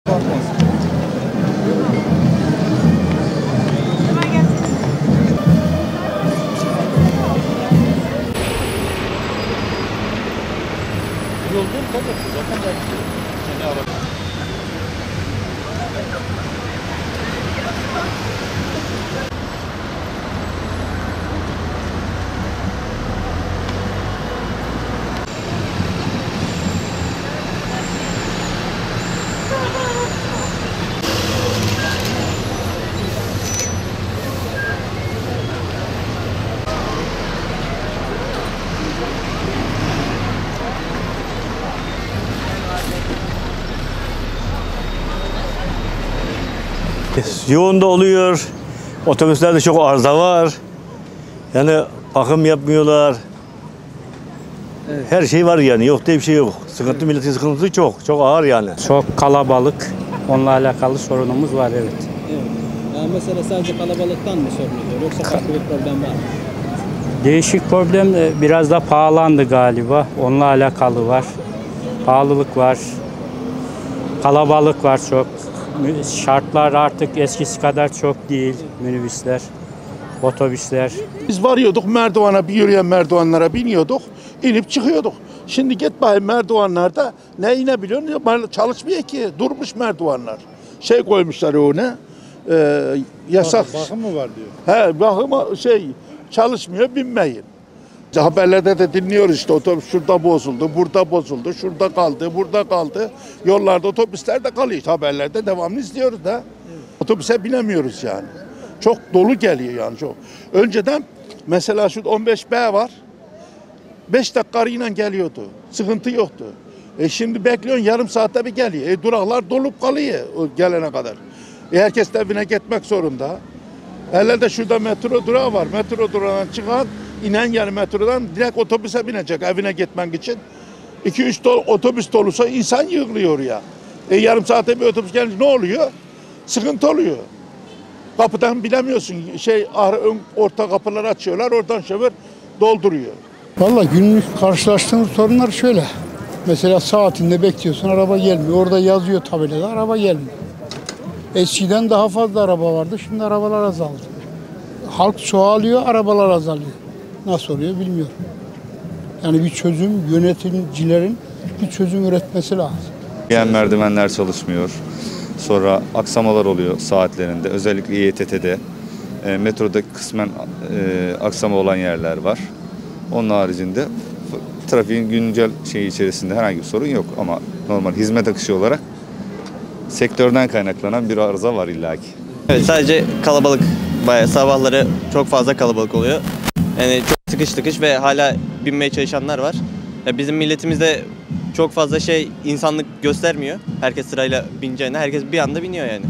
Yolda tabii zaten belki seni aradım. Yoğun da oluyor. Otobüslerde çok arıza var. Yani bakım yapmıyorlar. Evet. Her şey var yani. Yok diye bir şey yok. Sıkıntı, milletin sıkıntısı çok. Çok ağır yani. Çok kalabalık. Onunla alakalı sorunumuz var, evet. Evet. Yani mesela sadece kalabalıktan mı sorun oluyor yoksa farklı bir problem var mı? Değişik problem biraz da pahalandı galiba. Onunla alakalı var. Pahalılık var. Kalabalık var çok. Şartlar artık eskisi kadar çok değil. Minibüsler, otobüsler. Biz varıyorduk merdivana, bir yürüyen merdivenlere biniyorduk, inip çıkıyorduk. Şimdi git bakayım merdivenlerde ne inebiliyorsun? Çalışmıyor ki, durmuş merdivenler. Şey koymuşlar o ne? Yasak. Bakım mı var diyor. He, bakıma çalışmıyor, binmeyin. Haberlerde de dinliyoruz işte otobüs şurada bozuldu, burada bozuldu, şurada kaldı, burada kaldı. Yollarda otobüsler de kalıyor. Haberlerde devamlı izliyoruz da. Evet. Otobüse binemiyoruz yani. Çok dolu geliyor yani çok. Önceden mesela şu 15B var. 5 dakika geliyordu. Sıkıntı yoktu. Şimdi bekliyorsun yarım saatte bir geliyor. Duraklar dolup kalıyor o gelene kadar. Herkes de evine gitmek zorunda. Hele de şurada metro durağı var. Metro durağından çıkan inen yani metrodan direkt otobüse binecek evine gitmek için. 2-3 otobüs dolusa insan yığılıyor ya. Yarım saate bir otobüs gelince ne oluyor? Sıkıntı oluyor. Kapıdan bilemiyorsun. Orta kapıları açıyorlar. Oradan şoför dolduruyor. Vallahi günlük karşılaştığımız sorunlar şöyle. Mesela saatinde bekliyorsun, araba gelmiyor. Orada yazıyor tabelada, araba gelmiyor. Eskiden daha fazla araba vardı, şimdi arabalar azaldı. Halk çoğalıyor, arabalar azalıyor. Nasıl oluyor bilmiyorum. Yani bir çözüm, yöneticilerin bir çözüm üretmesi lazım. Yani merdivenler çalışmıyor. Sonra aksamalar oluyor saatlerinde. Özellikle İETT'de, metroda kısmen aksama olan yerler var. Onun haricinde trafiğin güncel içerisinde herhangi bir sorun yok. Ama normal hizmet akışı olarak sektörden kaynaklanan bir arıza var illaki. Evet, sadece kalabalık. Bayağı sabahları çok fazla kalabalık oluyor. Yani çok tıkış ve hala binmeye çalışanlar var. Ya bizim milletimizde çok fazla insanlık göstermiyor. Herkes sırayla bineceğine, herkes bir anda biniyor yani.